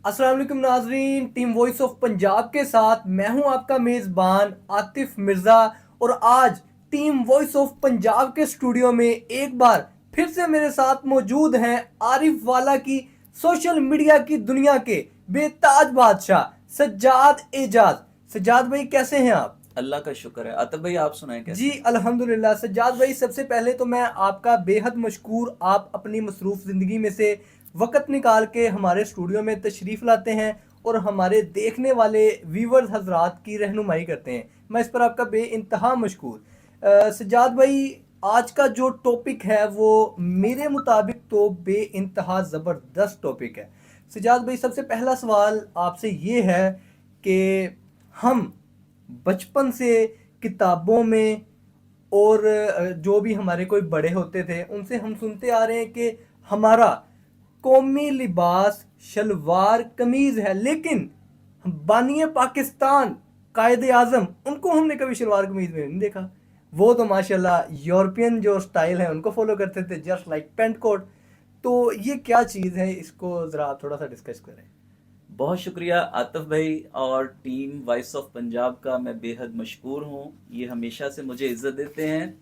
अस्सलाम वालेकुम नाजरीन, टीम वॉइस ऑफ पंजाब के साथ मैं हूं आपका मेज़बान आतिफ मिर्ज़ा। और आज टीम वॉइस ऑफ पंजाब के स्टूडियो में एक बार फिर से मेरे साथ मौजूद हैं आरिफ वाला की सोशल मीडिया की दुनिया के बेताज बादशाह सज्जाद एजाज। सज्जाद भाई कैसे हैं आप? अल्लाह का शुक्र है। आतिफ भाई आप सुनाएं जी कैसे हैं? अल्हम्दुलिल्लाह। सज्जाद भाई सबसे पहले तो मैं आपका बेहद मशकूर, आप अपनी मसरूफ़ ज़िंदगी में से वक़्त निकाल के हमारे स्टूडियो में तशरीफ़ लाते हैं और हमारे देखने वाले व्यूवर्स हजरात की रहनुमाई करते हैं। मैं इस पर आपका बेइंतहा मशकूर। सज्जाद भाई, आज का जो टॉपिक है वो मेरे मुताबिक तो बेइंतहा ज़बरदस्त टॉपिक है। सज्जाद भाई, सबसे पहला सवाल आपसे ये है कि हम बचपन से किताबों में और जो भी हमारे कोई बड़े होते थे उनसे हम सुनते आ रहे हैं कि हमारा कौमी लिबास शलवार कमीज है, लेकिन बानिए पाकिस्तान कायदे आजम उनको हमने कभी शलवार कमीज में नहीं देखा। वो तो माशाल्लाह यूरोपियन जो स्टाइल है उनको फॉलो करते थे, जस्ट लाइक पेंट कोट। तो ये क्या चीज़ है, इसको ज़रा आप थोड़ा सा डिस्कस करें। बहुत शुक्रिया आतिफ भाई और टीम वॉइस ऑफ पंजाब का मैं बेहद मशकूर हूँ। ये हमेशा से मुझे इज्जत देते हैं।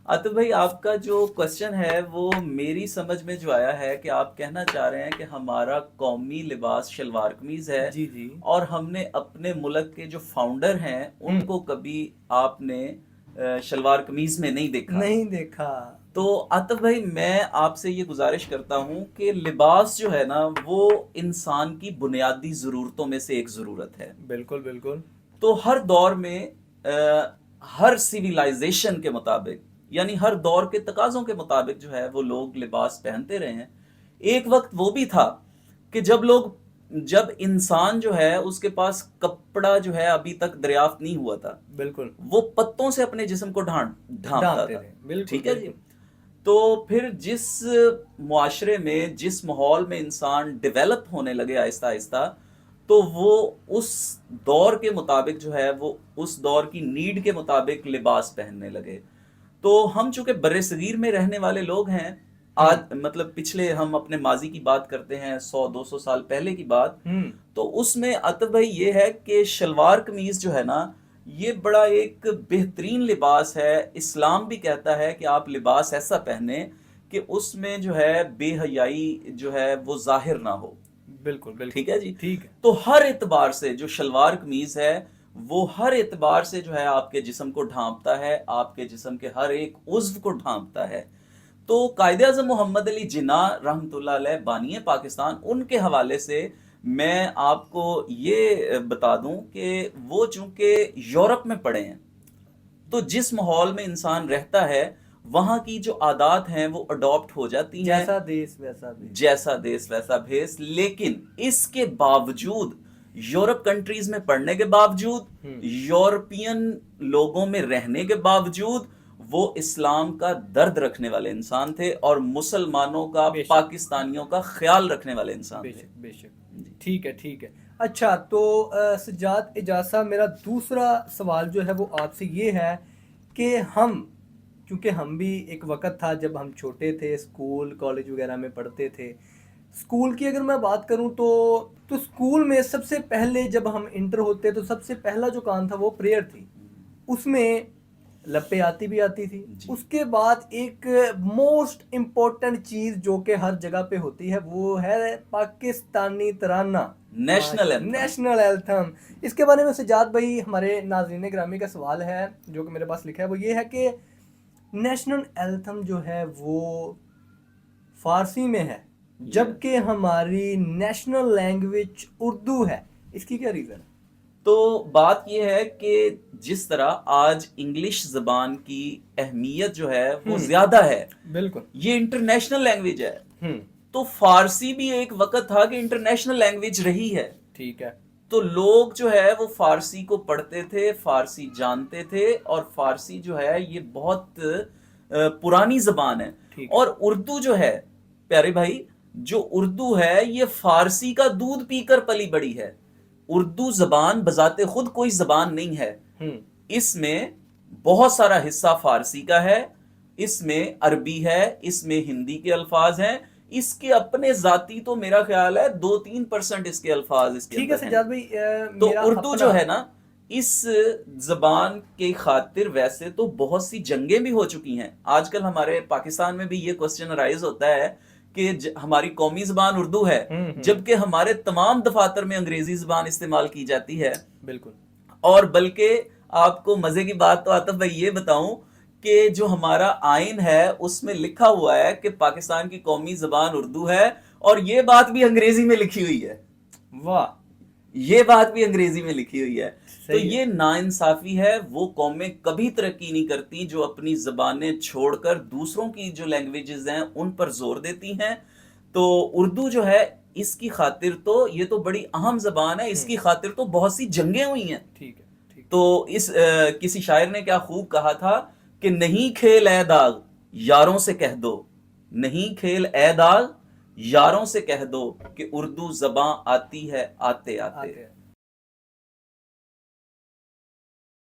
आतिफ भाई, आपका जो क्वेश्चन है वो मेरी समझ में जो आया है कि आप कहना चाह रहे हैं कि हमारा कौमी लिबास शलवार कमीज है जी जी। और हमने अपने मुल्क के जो फाउंडर हैं उनको कभी आपने शलवार कमीज में नहीं देखा। नहीं देखा। तो आतिफ भाई, मैं आपसे ये गुजारिश करता हूँ कि लिबास जो है ना वो इंसान की बुनियादी ज़रूरतों में से एक ज़रूरत है। बिल्कुल बिल्कुल। तो हर दौर में हर सिविलाइजेशन के मुताबिक, यानी हर दौर के तकाज़ों के मुताबिक जो है वो लोग लिबास पहनते रहे हैं। एक वक्त वो भी था कि जब इंसान जो है उसके पास कपड़ा जो है अभी तक दरियाफ्त नहीं हुआ था, बिल्कुल। वो पत्तों से अपने जिस्म को ढांपता ढांपते था। थे, बिल्कुल ठीक है जी। बिल्कुल। तो फिर जिस मुआशरे में, जिस माहौल में इंसान डेवलप होने लगे आहिस्ता आहिस्ता, तो वो उस दौर के मुताबिक जो है वो उस दौर की नीड के मुताबिक लिबास पहनने लगे। तो हम चूंकि बर्रे सगीर में रहने वाले लोग हैं, आज मतलब पिछले, हम अपने माजी की बात करते हैं 100-200 साल पहले की बात, तो उसमें आतिफ भाई ये है कि शलवार कमीज जो है ना ये बड़ा एक बेहतरीन लिबास है। इस्लाम भी कहता है कि आप लिबास ऐसा पहने कि उसमें जो है बेहयाई जो है वो जाहिर ना हो। बिल्कुल बिल्कुल। ठीक है जी। ठीक है। तो हर एतबार से जो शलवार कमीज है वो हर एतबार से जो है आपके जिस्म को ढांपता है, आपके जिस्म के हर एक उज्व को ढांपता है। तो कायदे आज़म मोहम्मद अली जिन्ना रहमतुल्लाह अलैह बानिए पाकिस्तान, उनके हवाले से मैं आपको ये बता दूं कि वो चूंकि यूरोप में पड़े हैं, तो जिस माहौल में इंसान रहता है वहां की जो आदात हैं वो अडॉप्ट हो जाती हैं। जैसा देश वैसा भेष। जैसा देश वैसा भेस। लेकिन इसके बावजूद, यूरोप कंट्रीज में पढ़ने के बावजूद, यूरोपियन लोगों में रहने के बावजूद, वो इस्लाम का दर्द रखने वाले इंसान थे और मुसलमानों का, बेशक। पाकिस्तानियों का ख्याल रखने वाले इंसान थे। बेशक बेशक। ठीक है ठीक है। अच्छा, तो सज्जाद एजाज साहब, मेरा दूसरा सवाल जो है वो आपसे ये है कि हम, क्योंकि हम भी एक वक्त था जब हम छोटे थे, स्कूल कॉलेज वगैरह में पढ़ते थे। स्कूल की अगर मैं बात करूं तो स्कूल में सबसे पहले जब हम इंटर होते तो सबसे पहला जो काम था वो प्रेयर थी। उसमें लपे आती थी। जी। उसके बाद एक मोस्ट इम्पोर्टेंट चीज़ जो कि हर जगह पे होती है वो है पाकिस्तानी तराना, नेशनल एंथम। National anthem. इसके बारे में सज्जाद भाई, हमारे नाज़रीन ग्रामी का सवाल है जो कि मेरे पास लिखा है, वो ये है कि नेशनल एंथम जो है वो फारसी में है जबकि हमारी नेशनल लैंग्वेज उर्दू है। इसकी क्या रीज़न है? तो बात यह है कि जिस तरह आज इंग्लिश जबान की अहमियत जो है वो ज्यादा है, बिल्कुल। ये इंटरनेशनल लैंग्वेज है, तो फारसी भी एक वक्त था कि इंटरनेशनल लैंग्वेज रही है। ठीक है। तो लोग जो है वो फारसी को पढ़ते थे, फारसी जानते थे, और फारसी जो है ये बहुत पुरानी जबान है। ठीक। और उर्दू जो है प्यारे भाई, जो उर्दू है ये फारसी का दूध पीकर पली बड़ी है। उर्दू जबान बजाते खुद कोई जबान नहीं है। इसमें बहुत सारा हिस्सा फारसी का है, इसमें अरबी है, इसमें हिंदी के अल्फाज हैं, بالکل اس کے اپنے ذاتی تو میرا خیال ہے 2-3% اس کے الفاظ اس کے ٹھیک ہے اندر ہیں. سجاد بھائی تو میرا اردو اپنا جو ہے نا اس زبان کی خاطر ویسے تو بہت سی جنگیں بھی ہو چکی ہیں. آج کل ہمارے پاکستان میں بھی یہ کوسچن رائز ہوتا ہے کہ ہماری قومی زبان اردو ہے جبکہ ہمارے تمام دفاتر میں انگریزی زبان استعمال کی جاتی ہے. بالکل اور بلکہ آپ کو مزے کی بات تو آطف بھائی یہ بتاؤں کہ جو ہمارا آئین ہے اس میں لکھا ہوا ہے کہ پاکستان کی قومی زبان اردو ہے اور یہ بات بھی انگریزی میں لکھی ہوئی ہے. واہ یہ بات بھی انگریزی میں لکھی ہوئی ہے. تو صحیح ہے. یہ ناانصافی ہے. وہ قومیں کبھی ترقی نہیں کرتی جو اپنی زبانیں چھوڑ کر دوسروں کی جو لینگویجز ہیں ان پر زور دیتی ہیں. تو اردو جو ہے اس کی خاطر تو یہ تو بڑی اہم زبان ہے, اس کی خاطر تو بہت سی جنگیں ہوئی ہیں. ٹھیک ہے ٹھیک. تو اس کسی شاعر نے کیا خوب کہا تھا کہ نہیں کھیل اے داغ یاروں سے کہہ دو, نہیں کھیل اے داغ یاروں سے کہہ دو کہ اردو زباں آتی ہے آتے آتے.